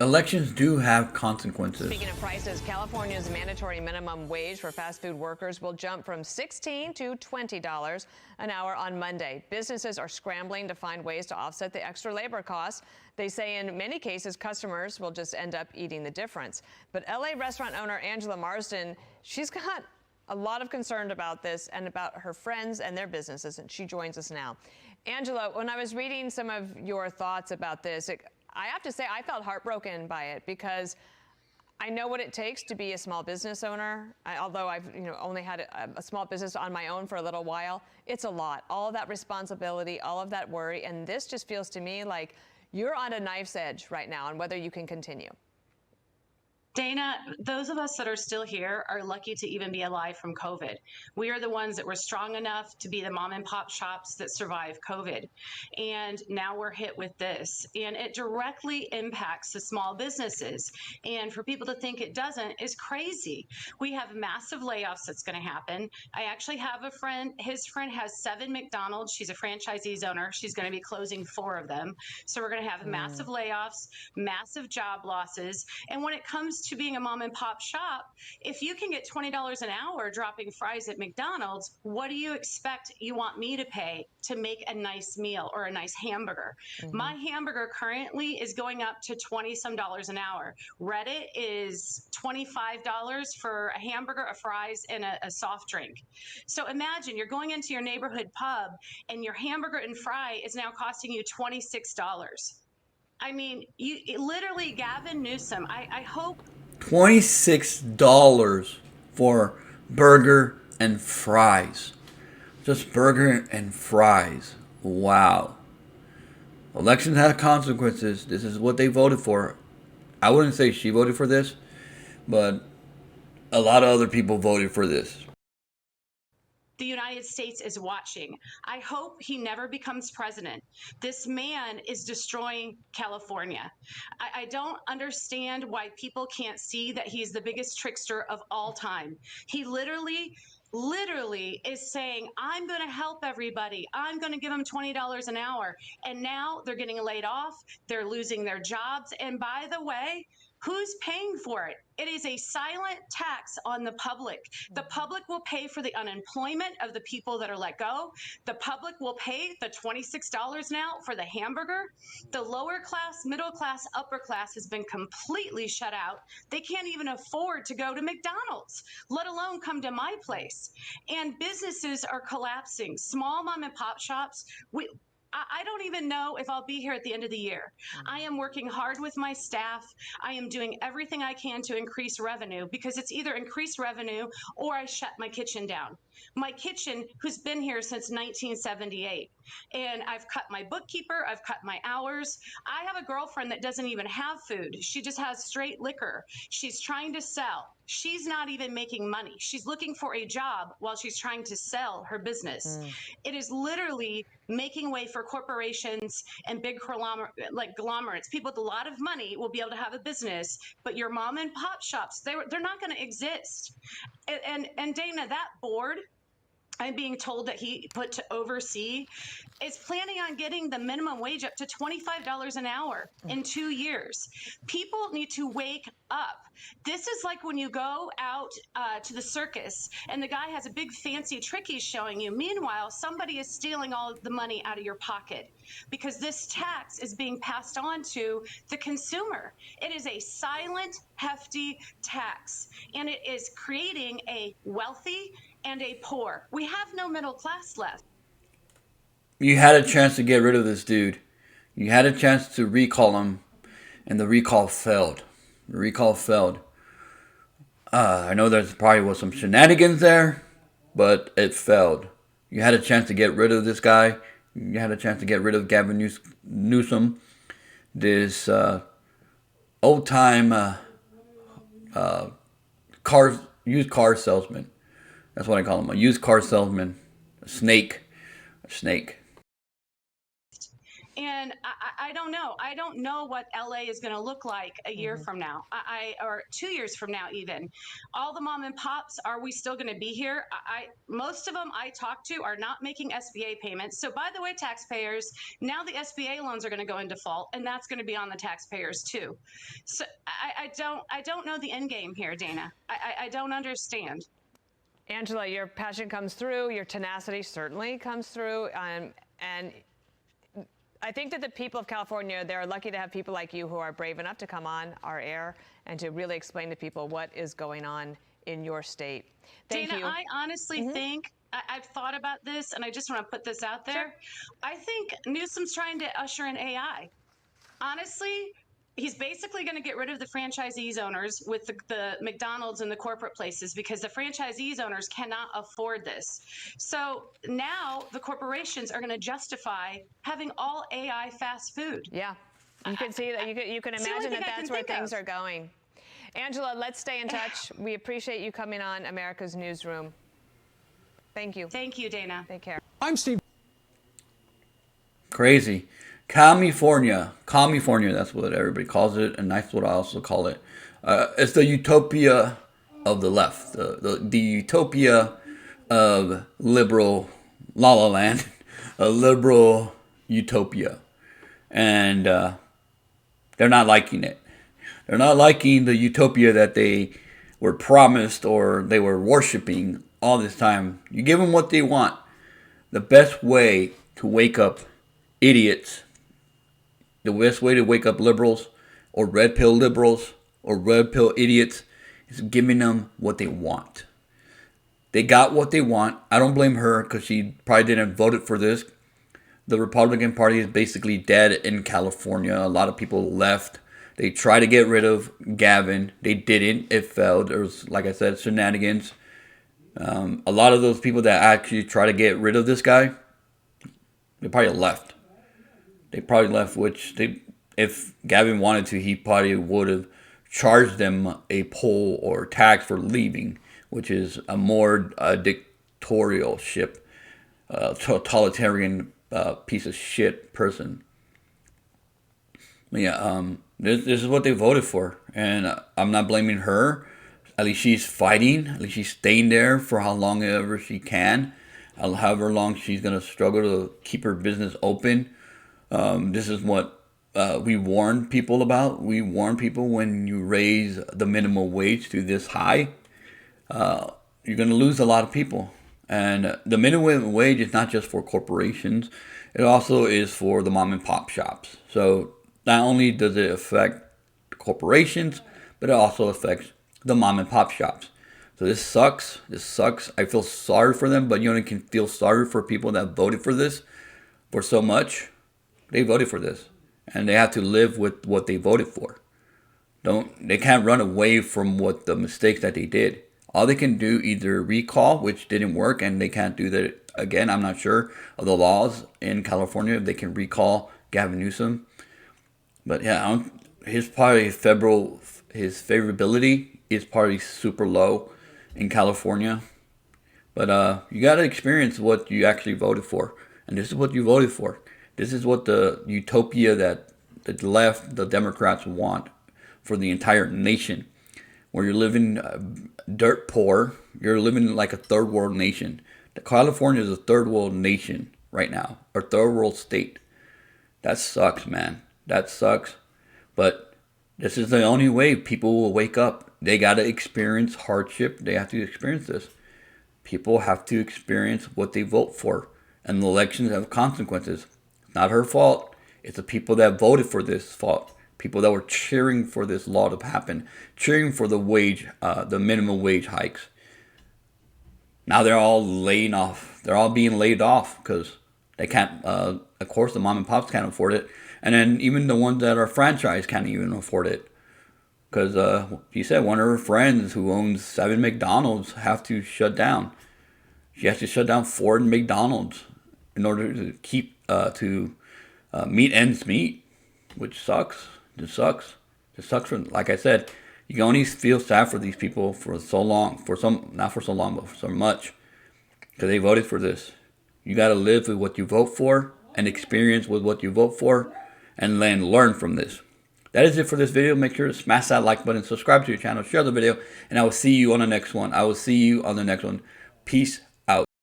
Elections do have consequences. Speaking of prices, California's mandatory minimum wage for fast food workers will jump from $16 to $20 an hour on Monday. Businesses are scrambling to find ways to offset the extra labor costs. They say in many cases, customers will just end up eating the difference. But LA restaurant owner Angela Marsden, she's got a lot of concern about this and about her friends and their businesses, and she joins us now. Angela, when I was reading some of your thoughts about this, I have to say I felt heartbroken by it because I know what it takes to be a small business owner. Although I've only had a small business on my own for a little while, it's a lot. All of that responsibility, all of that worry, and this just feels to me like you're on a knife's edge right now on whether you can continue. Dana, those of us that are still here are lucky to even be alive from COVID. We are the ones that were strong enough to be the mom and pop shops that survived COVID. And now we're hit with this. And it directly impacts the small businesses. And for people to think it doesn't is crazy. We have massive layoffs that's going to happen. I actually have a friend, his friend has 7 McDonald's. She's a franchisee's owner. She's going to be closing 4 of them. So we're going to have massive layoffs, massive job losses. And when it comes to being a mom and pop shop, if you can get $20 an hour dropping fries at McDonald's, what do you expect you want me to pay to make a nice meal or a nice hamburger? My hamburger currently is going up to 20 some dollars an hour. Reddit is $25 for a hamburger, a fries, and a soft drink. So imagine you're going into your neighborhood pub and your hamburger and fry is now costing you $26. I mean, literally, Gavin Newsom, I hope. $26 for burger and fries. Just burger and fries. Wow. Elections have consequences. This is what they voted for. I wouldn't say she voted for this, but a lot of other people voted for this. The United States is watching. I hope he never becomes president. This man is destroying California. I don't understand why people can't see that he's the biggest trickster of all time. He literally is saying, I'm going to help everybody. I'm going to give them $20 an hour. And now they're getting laid off. They're losing their jobs. And by the way, who's paying for it? It is a silent tax on the public. The public will pay for the unemployment of the people that are let go. The public will pay the $26 now for the hamburger. The lower class, middle class, upper class has been completely shut out. They can't even afford to go to McDonald's, let alone come to my place. And businesses are collapsing. Small mom and pop shops, I don't even know if I'll be here at the end of the year. I am working hard with my staff. I am doing everything I can to increase revenue because it's either increase revenue or I shut my kitchen down. My kitchen, who's been here since 1978. And I've cut my bookkeeper, I've cut my hours. I have a girlfriend that doesn't even have food. She just has straight liquor. She's trying to sell. She's not even making money. She's looking for a job while she's trying to sell her business. It is literally making way for corporations and big conglomerates. People with a lot of money will be able to have a business, but your mom and pop shops, they're not going to exist. And Dana, that board I'm being told that he put to oversee is planning on getting the minimum wage up to $25 an hour in 2 years. People need to wake up. This is like when you go out to the circus and the guy has a big fancy trick he's showing you. Meanwhile, somebody is stealing all the money out of your pocket because this tax is being passed on to the consumer. It is a silent, hefty tax, and it is creating a wealthy and a poor. We have no middle class left. You had a chance to get rid of this dude. You had a chance to recall him, and the recall failed. The recall failed. I know there's probably was some shenanigans there, but it failed. You had a chance to get rid of this guy. You had a chance to get rid of Gavin Newsom, this old-time used car salesman. That's what I call him, a used car salesman, a snake. And I don't know. I don't know what LA is going to look like a year from now, or 2 years from now, even. All the mom and pops, are we still going to be here? Most of them I talk to are not making SBA payments. So, by the way, taxpayers, now the SBA loans are going to go in default, and that's going to be on the taxpayers too. So, I don't know the end game here, Dana. I don't understand. Angela, your passion comes through. Your tenacity certainly comes through. And I think that the people of California, they're lucky to have people like you who are brave enough to come on our air and to really explain to people what is going on in your state. Thank Dana, you. I honestly think I've thought about this, and I just want to put this out there. Sure. I think Newsom's trying to usher in AI. Honestly, he's basically going to get rid of the franchisees owners with the McDonald's and the corporate places, because the franchisees owners cannot afford this. So now the corporations are going to justify having all AI fast food. Yeah, you can see that. You can imagine that that's where things are going. Angela, let's stay in touch. We appreciate you coming on America's Newsroom. Thank you. Thank you, Dana. Take care. I'm Steve. Crazy. California, that's what everybody calls it, and that's what I also call it. It's the utopia of the left, the utopia of liberal La La Land, a liberal utopia, and they're not liking it. They're not liking the utopia that they were promised or they were worshiping all this time. You give them what they want. The best way to wake up idiots, the best way to wake up liberals or red pill liberals or red pill idiots is giving them what they want. They got what they want. I don't blame her because she probably didn't vote for this. The Republican Party is basically dead in California. A lot of people left. They tried to get rid of Gavin. They didn't. It failed. There was, like I said, shenanigans. A lot of those people that actually try to get rid of this guy, they probably left. Which if Gavin wanted to, he probably would have charged them a poll or tax for leaving, which is a more dictatorship, totalitarian piece of shit person. Yeah, this is what they voted for, and I'm not blaming her. At least she's fighting. At least she's staying there for how long ever she can, however long she's gonna struggle to keep her business open. This is what we warn people about. We warn people when you raise the minimum wage to this high, you're going to lose a lot of people. And the minimum wage is not just for corporations. It also is for the mom and pop shops. So not only does it affect corporations, but it also affects the mom and pop shops. So this sucks. I feel sorry for them, but you only can feel sorry for people that voted for this for so much. They voted for this, and they have to live with what they voted for. They can't run away from what the mistakes that they did. All they can do either recall, which didn't work, and they can't do that again. I'm not sure of the laws in California if they can recall Gavin Newsom. But yeah, his favorability is probably super low in California. But you got to experience what you actually voted for, and this is what you voted for. This is what the utopia that the left, the Democrats want for the entire nation. Where you're living dirt poor, you're living like a third world nation. California is a third world nation right now, or third world state. That sucks, man. That sucks. But this is the only way people will wake up. They got to experience hardship. They have to experience this. People have to experience what they vote for. And the elections have consequences. Not her fault. It's the people that voted for this fault. People that were cheering for this law to happen, cheering for the minimum wage hikes. Now they're all laying off. They're all being laid off because they can't. Of course, the mom and pops can't afford it, and then even the ones that are franchised can't even afford it. Because she said one of her friends who owns 7 McDonald's have to shut down. She has to shut down 4 McDonald's in order to keep meet ends meet, which sucks. It sucks. Like I said, you can only feel sad for these people for so long. Not for so much, because they voted for this. You got to live with what you vote for. and experience with what you vote for, and then learn from this. That is it for this video. Make sure to smash that like button, subscribe to your channel, share the video, and I will see you on the next one. Peace.